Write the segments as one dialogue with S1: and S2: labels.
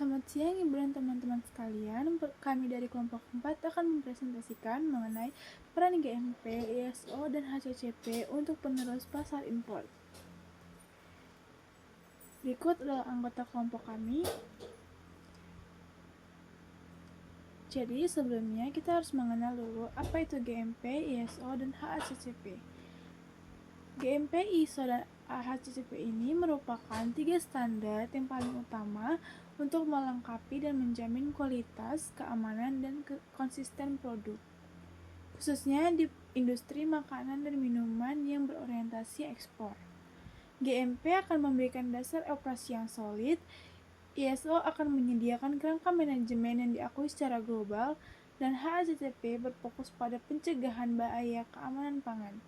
S1: Selamat siang Ibu dan teman-teman sekalian. Kami dari kelompok 4 akan mempresentasikan mengenai peran GMP, ISO, dan HACCP untuk penerus pasar impor. Berikut adalah anggota kelompok kami. Jadi sebelumnya kita harus mengenal dulu apa itu GMP, ISO, dan HACCP. GMP, ISO, dan HACCP ini merupakan 3 standar yang paling utama untuk melengkapi dan menjamin kualitas, keamanan, dan konsisten produk, khususnya di industri makanan dan minuman yang berorientasi ekspor. GMP akan memberikan dasar operasi yang solid, ISO akan menyediakan kerangka manajemen yang diakui secara global, dan HACCP berfokus pada pencegahan bahaya keamanan pangan.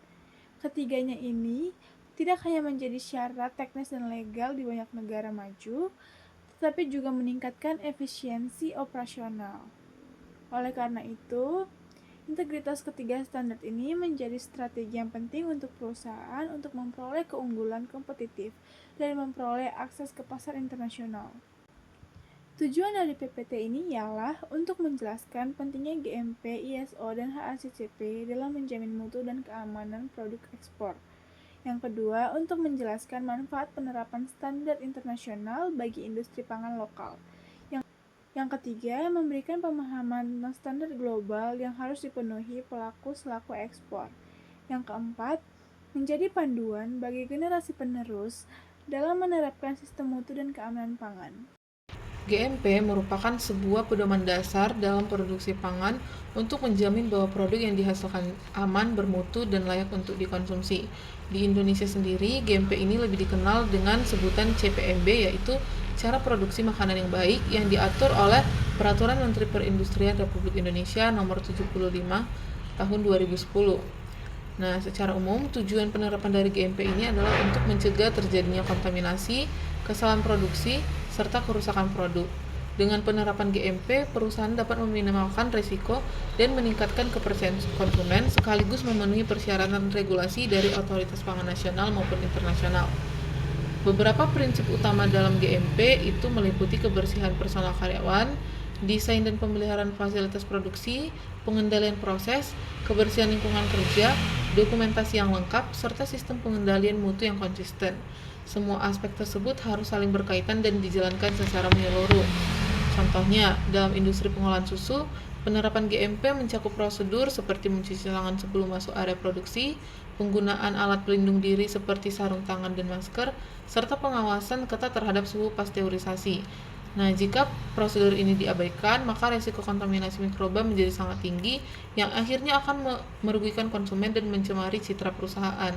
S1: Ketiganya ini tidak hanya menjadi syarat teknis dan legal di banyak negara maju, tetapi juga meningkatkan efisiensi operasional. Oleh karena itu, integritas ketiga standar ini menjadi strategi yang penting untuk perusahaan untuk memperoleh keunggulan kompetitif dan memperoleh akses ke pasar internasional. Tujuan dari PPT ini ialah untuk menjelaskan pentingnya GMP, ISO, dan HACCP dalam menjamin mutu dan keamanan produk ekspor. Yang kedua, untuk menjelaskan manfaat penerapan standar internasional bagi industri pangan lokal. Yang ketiga, memberikan pemahaman tentang standar global yang harus dipenuhi pelaku selaku ekspor. Yang keempat, menjadi panduan bagi generasi penerus dalam menerapkan sistem mutu dan keamanan pangan.
S2: GMP merupakan sebuah pedoman dasar dalam produksi pangan untuk menjamin bahwa produk yang dihasilkan aman, bermutu, dan layak untuk dikonsumsi. Di Indonesia sendiri, GMP ini lebih dikenal dengan sebutan CPMB, yaitu cara produksi makanan yang baik yang diatur oleh Peraturan Menteri Perindustrian Republik Indonesia Nomor 75 Tahun 2010. Nah, secara umum, tujuan penerapan dari GMP ini adalah untuk mencegah terjadinya kontaminasi, kesalahan produksi, serta kerusakan produk. Dengan penerapan GMP, perusahaan dapat meminimalkan risiko dan meningkatkan kepercayaan konsumen sekaligus memenuhi persyaratan regulasi dari otoritas pangan nasional maupun internasional. Beberapa prinsip utama dalam GMP itu meliputi kebersihan personal karyawan, desain dan pemeliharaan fasilitas produksi, pengendalian proses, kebersihan lingkungan kerja, dokumentasi yang lengkap, serta sistem pengendalian mutu yang konsisten. Semua aspek tersebut harus saling berkaitan dan dijalankan secara menyeluruh. Contohnya, dalam industri pengolahan susu, penerapan GMP mencakup prosedur seperti mencuci tangan sebelum masuk area produksi, penggunaan alat pelindung diri seperti sarung tangan dan masker, serta pengawasan ketat terhadap suhu pasteurisasi. Nah, jika prosedur ini diabaikan, maka risiko kontaminasi mikroba menjadi sangat tinggi yang akhirnya akan merugikan konsumen dan mencemari citra perusahaan.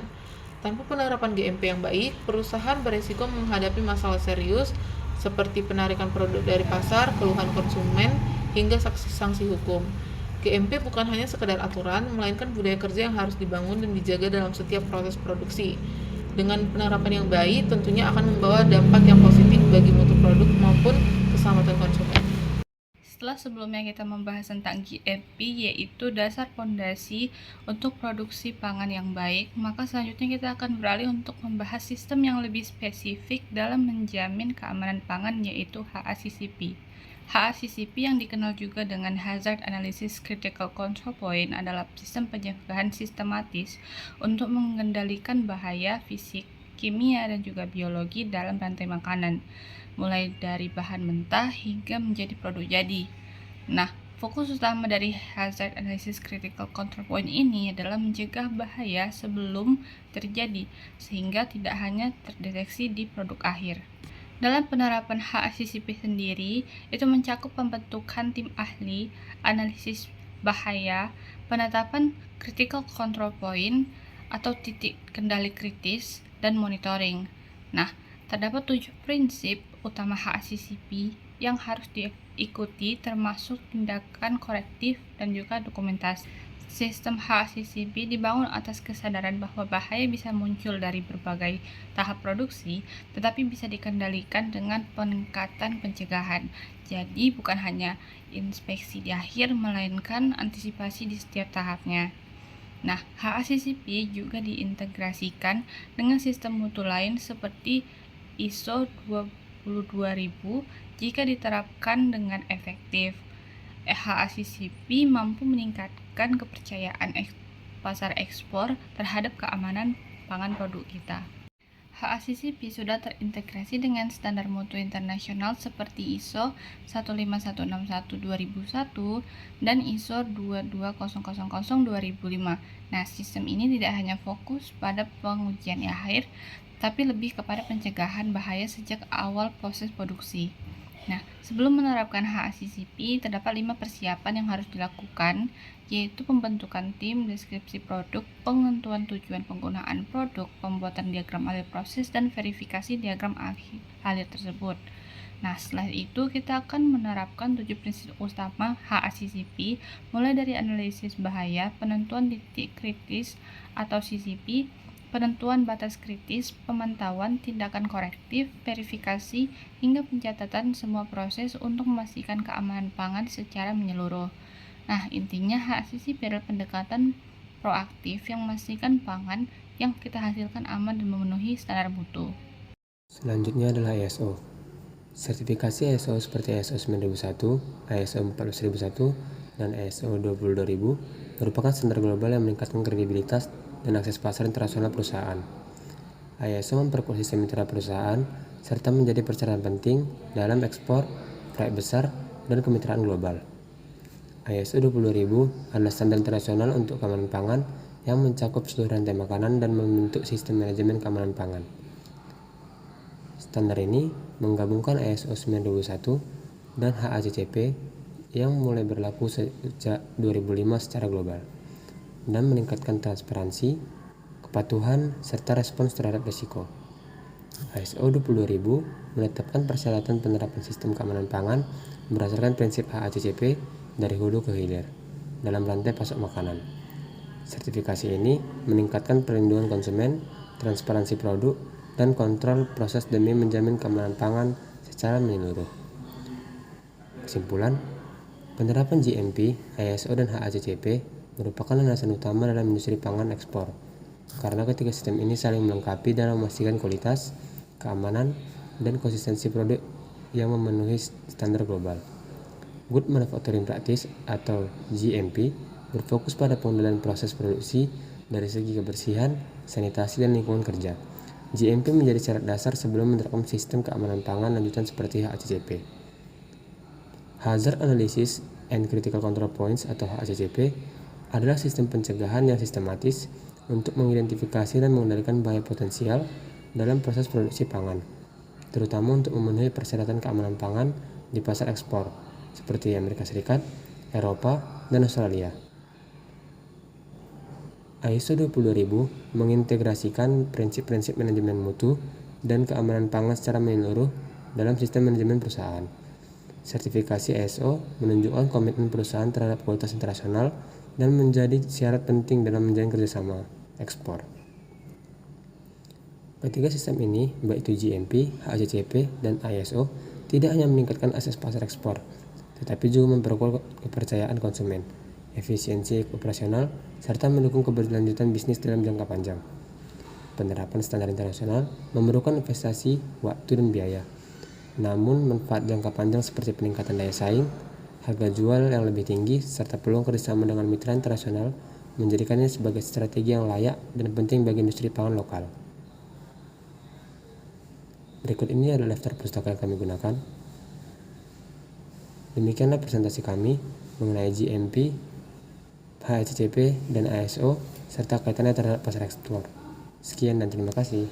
S2: Tanpa penerapan GMP yang baik, perusahaan beresiko menghadapi masalah serius seperti penarikan produk dari pasar, keluhan konsumen, hingga sanksi hukum. GMP bukan hanya sekedar aturan, melainkan budaya kerja yang harus dibangun dan dijaga dalam setiap proses produksi. Dengan penerapan yang baik, tentunya akan membawa dampak yang positif bagi mutu produk maupun keselamatan konsumen.
S3: Setelah sebelumnya kita membahas tentang GMP, yaitu dasar fondasi untuk produksi pangan yang baik, maka selanjutnya kita akan beralih untuk membahas sistem yang lebih spesifik dalam menjamin keamanan pangan, yaitu HACCP. HACCP yang dikenal juga dengan Hazard Analysis Critical Control Point adalah sistem pencegahan sistematis untuk mengendalikan bahaya fisik, kimia, dan juga biologi dalam rantai makanan, mulai dari bahan mentah hingga menjadi produk jadi. Nah, fokus utama dari Hazard Analysis Critical Control Point ini adalah mencegah bahaya sebelum terjadi, sehingga tidak hanya terdeteksi di produk akhir. Dalam penerapan HACCP sendiri, itu mencakup pembentukan tim ahli, analisis bahaya, penetapan Critical Control Point atau titik kendali kritis, dan monitoring. Nah, terdapat 7 prinsip utama HACCP yang harus diikuti, termasuk tindakan korektif dan juga dokumentasi. Sistem HACCP dibangun atas kesadaran bahwa bahaya bisa muncul dari berbagai tahap produksi, tetapi bisa dikendalikan dengan peningkatan pencegahan. Jadi bukan hanya inspeksi di akhir, melainkan antisipasi di setiap tahapnya. Nah, HACCP juga diintegrasikan dengan sistem mutu lain seperti ISO 22.000 jika diterapkan dengan efektif. HACCP mampu meningkatkan kepercayaan pasar ekspor terhadap keamanan pangan produk kita. HACCP sudah terintegrasi dengan standar mutu internasional seperti ISO 15161-2001 dan ISO 22000-2005. Nah, sistem ini tidak hanya fokus pada pengujian akhir, tapi lebih kepada pencegahan bahaya sejak awal proses produksi. Nah, sebelum menerapkan HACCP, terdapat 5 persiapan yang harus dilakukan, yaitu pembentukan tim, deskripsi produk, penentuan tujuan penggunaan produk, pembuatan diagram alur proses, dan verifikasi diagram alur tersebut. Nah, setelah itu kita akan menerapkan 7 prinsip utama HACCP, mulai dari analisis bahaya, penentuan titik kritis atau CCP, penentuan batas kritis, pemantauan, tindakan korektif, verifikasi, hingga pencatatan semua proses untuk memastikan keamanan pangan secara menyeluruh. Nah, intinya HACCP adalah pendekatan proaktif yang memastikan pangan yang kita hasilkan aman dan memenuhi standar mutu.
S4: Selanjutnya adalah ISO. Sertifikasi ISO seperti ISO 9001, ISO 14001, dan ISO 22000 merupakan standar global yang meningkatkan kredibilitas dan akses pasar internasional perusahaan. ISO memperkuat sistem mitra perusahaan serta menjadi persyaratan penting dalam ekspor, proyek besar, dan kemitraan global. ISO 20000 adalah standar internasional untuk keamanan pangan yang mencakup seluruh rantai makanan dan membentuk sistem manajemen keamanan pangan. Standar ini menggabungkan ISO 9001 dan HACCP yang mulai berlaku sejak 2005 secara global dan meningkatkan transparansi, kepatuhan, serta respons terhadap risiko. ISO 20000 menetapkan persyaratan penerapan sistem keamanan pangan berdasarkan prinsip HACCP dari hulu ke hilir dalam rantai pasok makanan. Sertifikasi ini meningkatkan perlindungan konsumen, transparansi produk, dan kontrol proses demi menjamin keamanan pangan secara menyeluruh. Kesimpulan, penerapan GMP, ISO, dan HACCP merupakan landasan utama dalam industri pangan ekspor, karena ketiga sistem ini saling melengkapi dalam memastikan kualitas, keamanan, dan konsistensi produk yang memenuhi standar global. Good Manufacturing Practice atau GMP berfokus pada pengendalian proses produksi dari segi kebersihan, sanitasi, dan lingkungan kerja. GMP menjadi syarat dasar sebelum menerapkan sistem keamanan pangan lanjutan seperti HACCP. Hazard Analysis and Critical Control Points atau HACCP adalah sistem pencegahan yang sistematis untuk mengidentifikasi dan mengendalikan bahaya potensial dalam proses produksi pangan, terutama untuk memenuhi persyaratan keamanan pangan di pasar ekspor seperti Amerika Serikat, Eropa, dan Australia. ISO 20000 mengintegrasikan prinsip-prinsip manajemen mutu dan keamanan pangan secara menyeluruh dalam sistem manajemen perusahaan. Sertifikasi ISO menunjukkan komitmen perusahaan terhadap kualitas internasional dan menjadi syarat penting dalam menjalin kerjasama ekspor. Ketiga sistem ini, baik itu GMP, HACCP, dan ISO, tidak hanya meningkatkan akses pasar ekspor, tetapi juga memperkuat kepercayaan konsumen, efisiensi operasional, serta mendukung keberlanjutan bisnis dalam jangka panjang. Penerapan standar internasional memerlukan investasi, waktu, dan biaya. Namun, manfaat jangka panjang seperti peningkatan daya saing, harga jual yang lebih tinggi, serta peluang kerjasama dengan mitra internasional menjadikannya sebagai strategi yang layak dan penting bagi industri pangan lokal. Berikut ini adalah daftar pustaka yang kami gunakan. Demikianlah presentasi kami mengenai GMP, HACCP, dan ISO, serta kaitannya terhadap pasar ekspor. Sekian dan terima kasih.